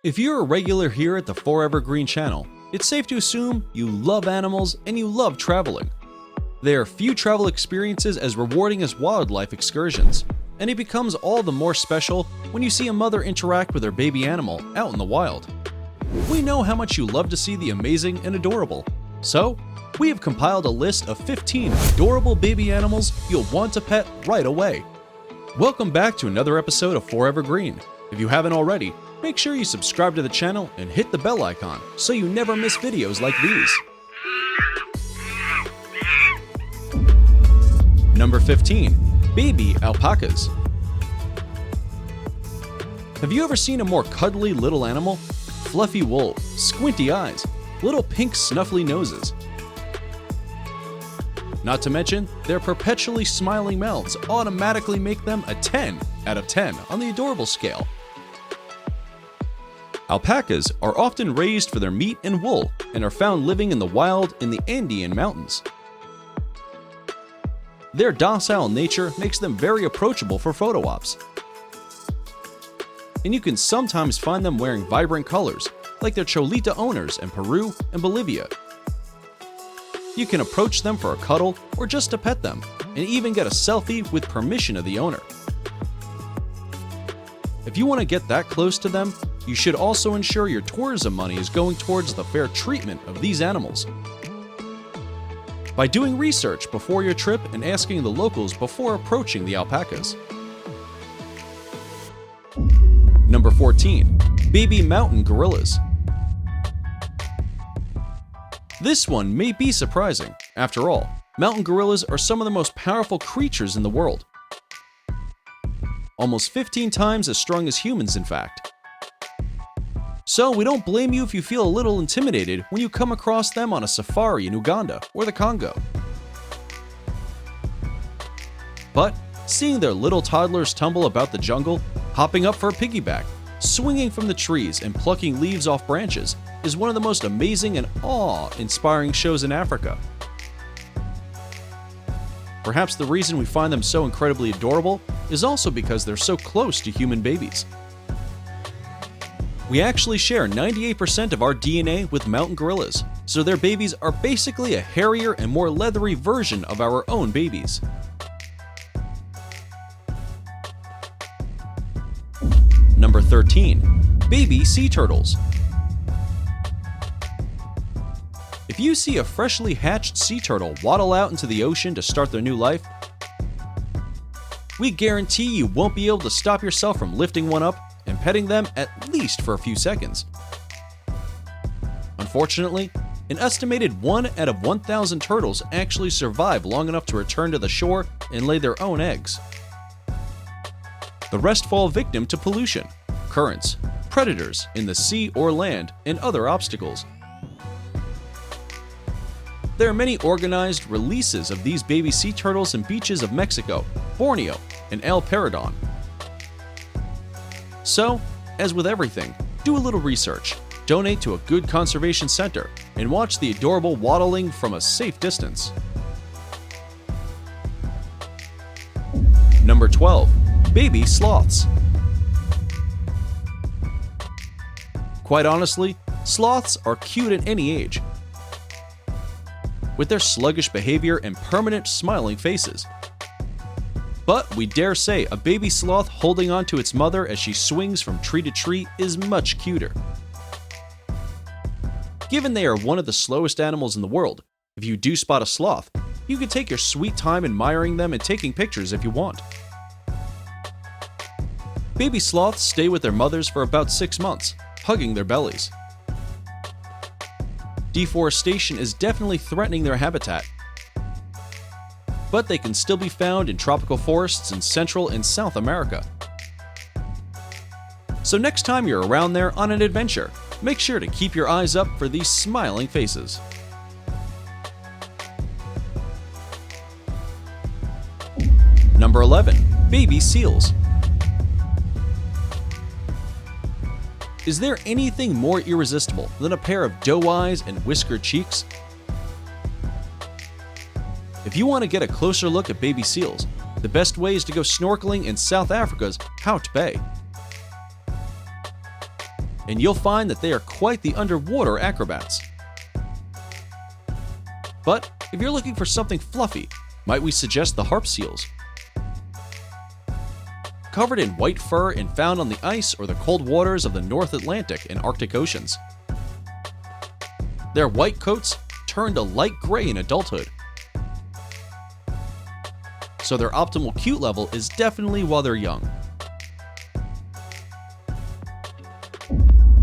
If you're a regular here at the Forever Green channel, it's safe to assume you love animals and you love traveling. There are few travel experiences as rewarding as wildlife excursions, and it becomes all the more special when you see a mother interact with her baby animal out in the wild. We know how much you love to see the amazing and adorable, so we have compiled a list of 15 adorable baby animals you'll want to pet right away. Welcome back to another episode of Forever Green. If you haven't already, make sure you subscribe to the channel and hit the bell icon so you never miss videos like these. Number 15. Baby Alpacas. Have you ever seen a more cuddly little animal? Fluffy wool, squinty eyes, little pink snuffly noses. Not to mention, their perpetually smiling mouths automatically make them a 10 out of 10 on the adorable scale. Alpacas are often raised for their meat and wool and are found living in the wild in the Andean mountains. Their docile nature makes them very approachable for photo ops. And you can sometimes find them wearing vibrant colors, like their Cholita owners in Peru and Bolivia. You can approach them for a cuddle or just to pet them, and even get a selfie with permission of the owner. If you want to get that close to them, you should also ensure your tourism money is going towards the fair treatment of these animals. By doing research before your trip and asking the locals before approaching the alpacas. Number 14. Baby Mountain Gorillas. This one may be surprising. After all, mountain gorillas are some of the most powerful creatures in the world. Almost 15 times as strong as humans, in fact. So we don't blame you if you feel a little intimidated when you come across them on a safari in Uganda or the Congo. But seeing their little toddlers tumble about the jungle, hopping up for a piggyback, swinging from the trees and plucking leaves off branches is one of the most amazing and awe-inspiring shows in Africa. Perhaps the reason we find them so incredibly adorable is also because they're so close to human babies. We actually share 98% of our DNA with mountain gorillas, so their babies are basically a hairier and more leathery version of our own babies. Number 13. Baby Sea Turtles. If you see a freshly hatched sea turtle waddle out into the ocean to start their new life, we guarantee you won't be able to stop yourself from lifting one up and petting them at least for a few seconds. Unfortunately, an estimated 1 out of 1,000 turtles actually survive long enough to return to the shore and lay their own eggs. The rest fall victim to pollution, currents, predators in the sea or land, and other obstacles. There are many organized releases of these baby sea turtles in beaches of Mexico, Borneo, and El Paredon. So, as with everything, do a little research, donate to a good conservation center, and watch the adorable waddling from a safe distance. Number 12. Baby Sloths. Quite honestly, sloths are cute at any age, with their sluggish behavior and permanent smiling faces. But we dare say a baby sloth holding on to its mother as she swings from tree to tree is much cuter. Given they are one of the slowest animals in the world, if you do spot a sloth, you can take your sweet time admiring them and taking pictures if you want. Baby sloths stay with their mothers for about 6 months, hugging their bellies. Deforestation is definitely threatening their habitat, but they can still be found in tropical forests in Central and South America. So next time you're around there on an adventure, make sure to keep your eyes up for these smiling faces. Number 11. Baby Seals. Is there anything more irresistible than a pair of doe eyes and whiskered cheeks? If you want to get a closer look at baby seals, the best way is to go snorkeling in South Africa's Hout Bay. and you'll find that they are quite the underwater acrobats. But if you're looking for something fluffy, might we suggest the harp seals? Covered in white fur and found on the ice or the cold waters of the North Atlantic and Arctic Oceans. Their white coats turn to light gray in adulthood, so their optimal cute level is definitely while they're young.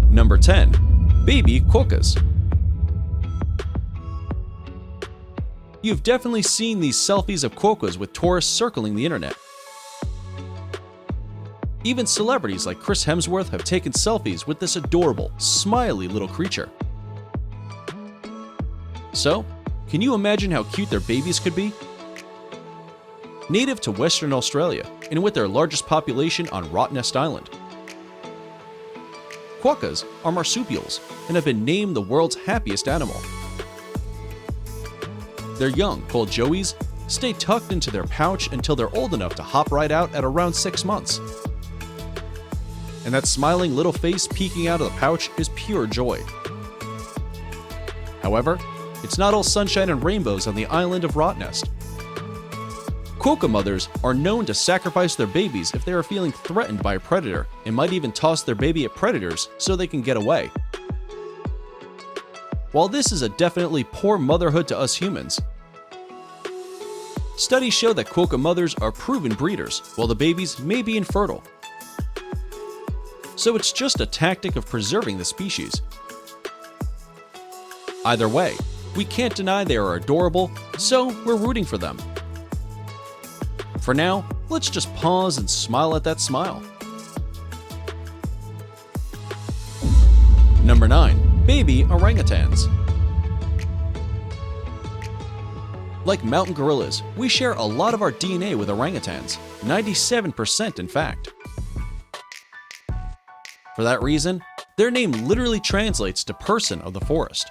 Number 10. Baby Quokkas. You've definitely seen these selfies of quokkas with tourists circling the internet. Even celebrities like Chris Hemsworth have taken selfies with this adorable, smiley little creature. So, can you imagine how cute their babies could be? Native to Western Australia, and with their largest population on Rottnest Island. Quokkas are marsupials and have been named the world's happiest animal. Their young, called joeys, stay tucked into their pouch until they're old enough to hop right out at around 6 months. And that smiling little face peeking out of the pouch is pure joy. However, it's not all sunshine and rainbows on the island of Rottnest. Quokka mothers are known to sacrifice their babies if they are feeling threatened by a predator, and might even toss their baby at predators so they can get away. While this is a definitely poor motherhood to us humans, studies show that quokka mothers are proven breeders, while the babies may be infertile. So it's just a tactic of preserving the species. Either way, we can't deny they are adorable, so we're rooting for them. For now, let's just pause and smile at that smile. Number 9. Baby Orangutans. Like mountain gorillas, we share a lot of our DNA with orangutans, 97% in fact. For that reason, their name literally translates to person of the forest.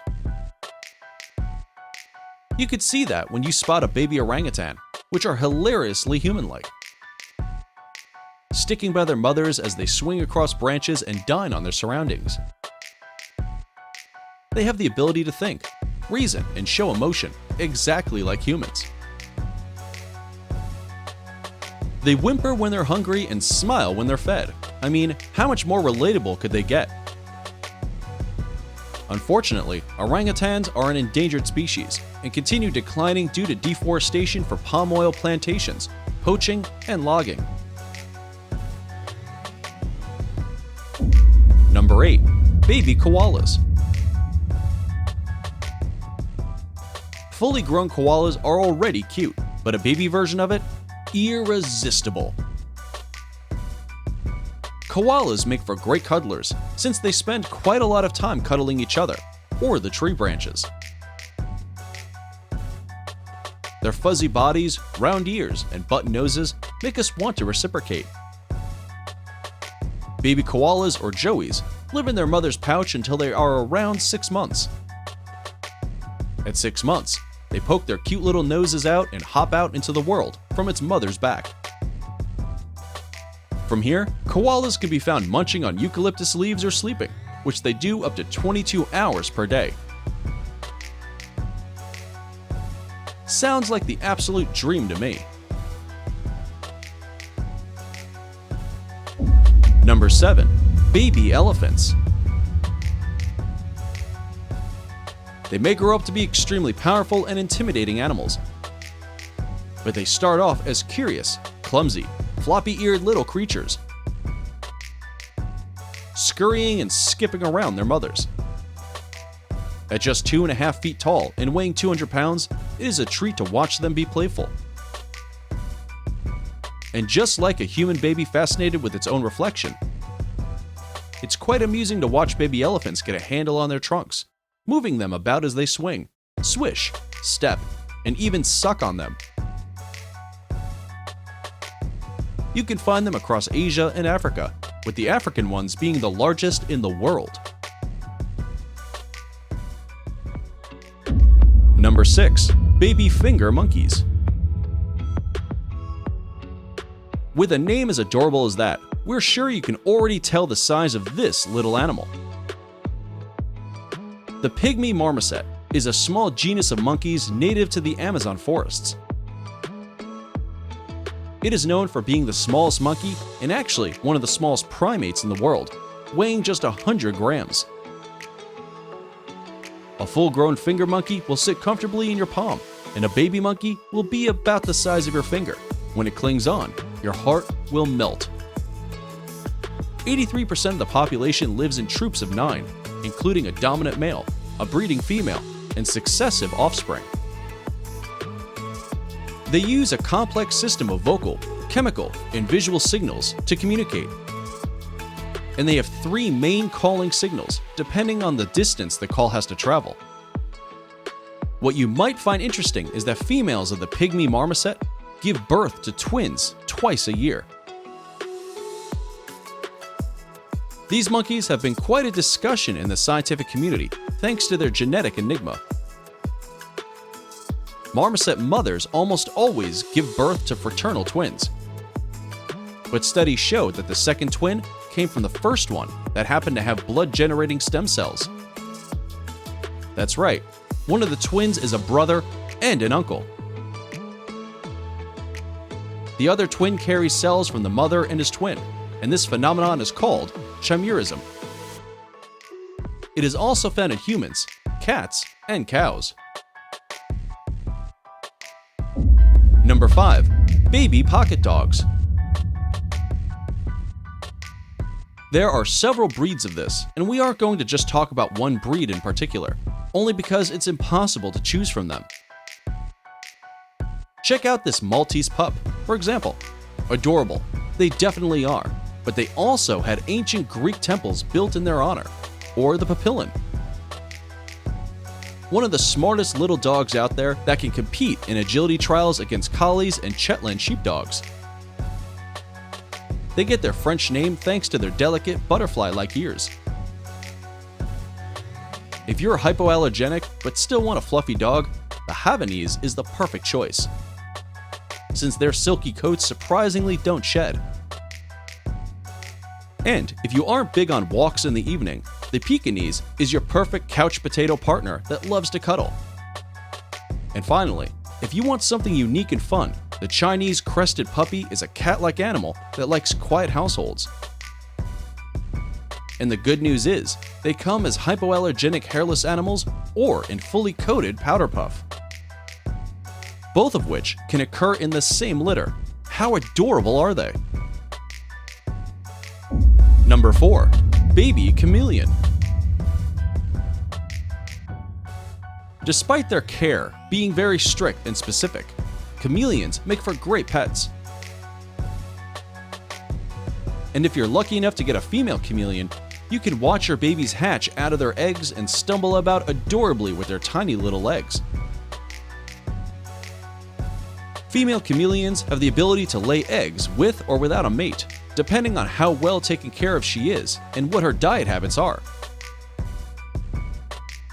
You could see that when you spot a baby orangutan, which are hilariously human-like, sticking by their mothers as they swing across branches and dine on their surroundings. They have the ability to think, reason, and show emotion, exactly like humans. They whimper when they're hungry and smile when they're fed. I mean, how much more relatable could they get? Unfortunately, orangutans are an endangered species and continue declining due to deforestation for palm oil plantations, poaching, and logging. Number 8. Baby Koalas. Fully grown koalas are already cute, but a baby version of it? Irresistible. Koalas make for great cuddlers, since they spend quite a lot of time cuddling each other, or the tree branches. Their fuzzy bodies, round ears, and button noses make us want to reciprocate. Baby koalas, or joeys, live in their mother's pouch until they are around 6 months. At 6 months, they poke their cute little noses out and hop out into the world from its mother's back. From here, koalas can be found munching on eucalyptus leaves or sleeping, which they do up to 22 hours per day. Sounds like the absolute dream to me. Number 7. Baby elephants. They may grow up to be extremely powerful and intimidating animals, but they start off as curious, clumsy, floppy-eared little creatures, scurrying and skipping around their mothers. At just 2.5 feet tall and weighing 200 pounds, it is a treat to watch them be playful. And just like a human baby fascinated with its own reflection, it's quite amusing to watch baby elephants get a handle on their trunks, moving them about as they swing, swish, step, and even suck on them. You can find them across Asia and Africa, with the African ones being the largest in the world. Number 6. Baby finger monkeys. With a name as adorable as that, we're sure you can already tell the size of this little animal. The pygmy marmoset is a small genus of monkeys native to the Amazon forests. It is known for being the smallest monkey and actually one of the smallest primates in the world, weighing just 100 grams. A full-grown finger monkey will sit comfortably in your palm, and a baby monkey will be about the size of your finger. When it clings on, your heart will melt. 83% of the population lives in troops of 9, including a dominant male, a breeding female, and successive offspring. They use a complex system of vocal, chemical, and visual signals to communicate. And they have 3 main calling signals, depending on the distance the call has to travel. What you might find interesting is that females of the pygmy marmoset give birth to twins twice a year. These monkeys have been quite a discussion in the scientific community thanks to their genetic enigma. Marmoset mothers almost always give birth to fraternal twins. But studies show that the second twin came from the first one that happened to have blood-generating stem cells. That's right, one of the twins is a brother and an uncle. The other twin carries cells from the mother and his twin, and this phenomenon is called chimerism. It is also found in humans, cats, and cows. Number 5. Baby pocket dogs. There are several breeds of this, and we aren't going to just talk about one breed in particular, only because it's impossible to choose from them. Check out this Maltese pup, for example. Adorable, they definitely are, but they also had ancient Greek temples built in their honor, or the papillon. One of the smartest little dogs out there that can compete in agility trials against collies and Shetland sheepdogs. They get their French name thanks to their delicate butterfly-like ears. If you're hypoallergenic but still want a fluffy dog, the Havanese is the perfect choice, since their silky coats surprisingly don't shed. And if you aren't big on walks in the evening, the Pekingese is your perfect couch potato partner that loves to cuddle. And finally, if you want something unique and fun, the Chinese crested puppy is a cat-like animal that likes quiet households. And the good news is, they come as hypoallergenic hairless animals or in fully coated powder puff, both of which can occur in the same litter. How adorable are they? Number 4. Baby chameleon. Despite their care being very strict and specific, chameleons make for great pets. And if you're lucky enough to get a female chameleon, you can watch your babies hatch out of their eggs and stumble about adorably with their tiny little legs. Female chameleons have the ability to lay eggs with or without a mate, depending on how well taken care of she is and what her diet habits are.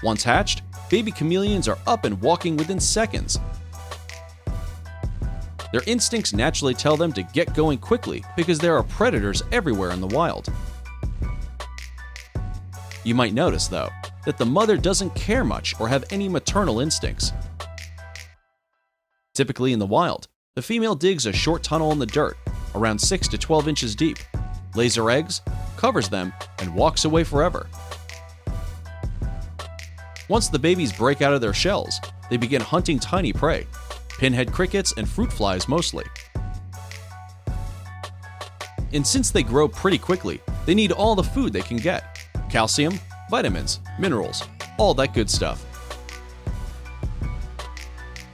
Once hatched, baby chameleons are up and walking within seconds. Their instincts naturally tell them to get going quickly because there are predators everywhere in the wild. You might notice, though, that the mother doesn't care much or have any maternal instincts. Typically in the wild, the female digs a short tunnel in the dirt, around 6 to 12 inches deep, lays her eggs, covers them, and walks away forever. Once the babies break out of their shells, they begin hunting tiny prey, pinhead crickets and fruit flies mostly. And since they grow pretty quickly, they need all the food they can get: calcium, vitamins, minerals, all that good stuff.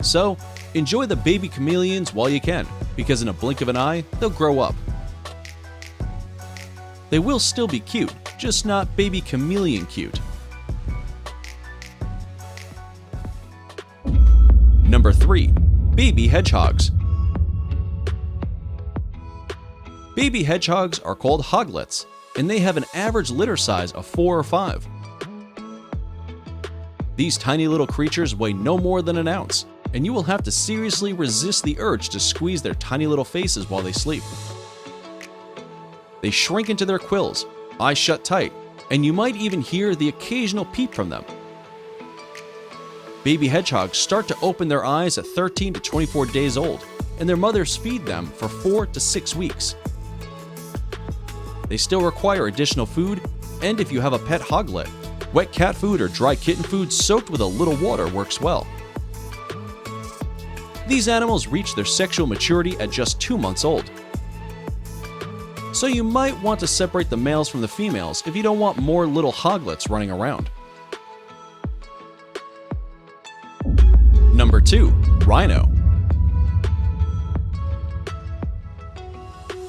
So, enjoy the baby chameleons while you can, because in a blink of an eye, they'll grow up. They will still be cute, just not baby chameleon cute. Number 3. Baby hedgehogs. Baby hedgehogs are called hoglets, and they have an average litter size of 4 or 5. These tiny little creatures weigh no more than an ounce, and you will have to seriously resist the urge to squeeze their tiny little faces while they sleep. They shrink into their quills, eyes shut tight, and you might even hear the occasional peep from them, Baby hedgehogs start to open their eyes at 13 to 24 days old, and their mothers feed them for 4 to 6 weeks. They still require additional food, and if you have a pet hoglet, wet cat food or dry kitten food soaked with a little water works well. These animals reach their sexual maturity at just 2 months old. So you might want to separate the males from the females if you don't want more little hoglets running around. Number 2. Rhino.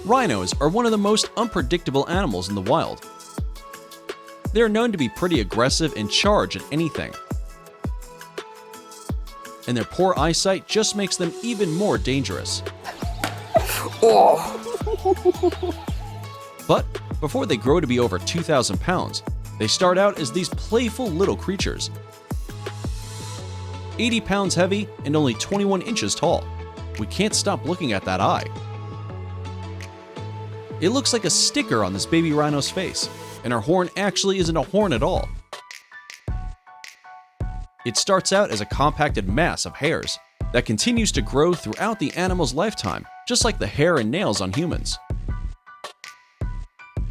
Rhinos are one of the most unpredictable animals in the wild. They are known to be pretty aggressive and charge at anything. And their poor eyesight just makes them even more dangerous. But before they grow to be over 2,000 pounds, they start out as these playful little creatures. 80 pounds heavy and only 21 inches tall. We can't stop looking at that eye. It looks like a sticker on this baby rhino's face, and her horn actually isn't a horn at all. It starts out as a compacted mass of hairs that continues to grow throughout the animal's lifetime, just like the hair and nails on humans.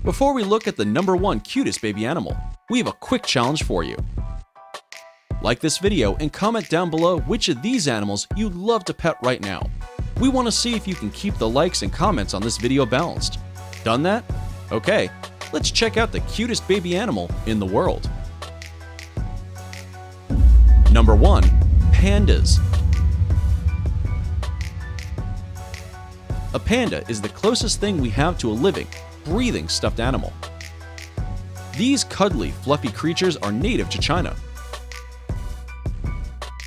Before we look at the number 1 cutest baby animal, we have a quick challenge for you. Like this video and comment down below which of these animals you'd love to pet right now. We want to see if you can keep the likes and comments on this video balanced. Done that? Okay, let's check out the cutest baby animal in the world. Number 1. Pandas. A panda is the closest thing we have to a living, breathing stuffed animal. These cuddly, fluffy creatures are native to China.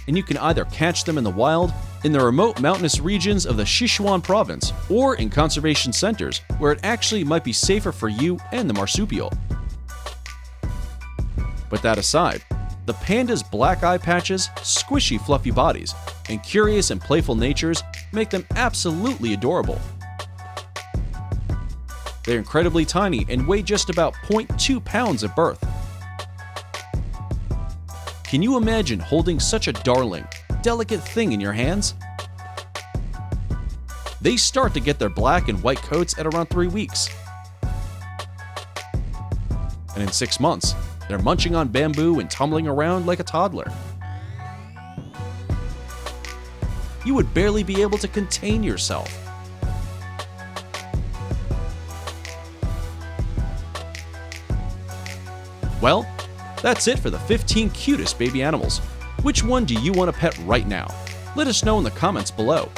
And you can either catch them in the wild, in the remote mountainous regions of the Sichuan province, or in conservation centers where it actually might be safer for you and the marsupial. But that aside, the panda's black eye patches, squishy fluffy bodies, and curious and playful natures make them absolutely adorable. They're incredibly tiny and weigh just about 0.2 pounds at birth. Can you imagine holding such a darling, delicate thing in your hands? They start to get their black and white coats at around 3 weeks. And in 6 months, they're munching on bamboo and tumbling around like a toddler. You would barely be able to contain yourself. Well, that's it for the 15 cutest baby animals. Which one do you want to pet right now? Let us know in the comments below.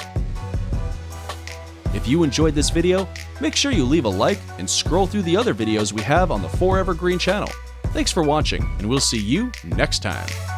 If you enjoyed this video, make sure you leave a like and scroll through the other videos we have on the Forever Green channel. Thanks for watching, and we'll see you next time.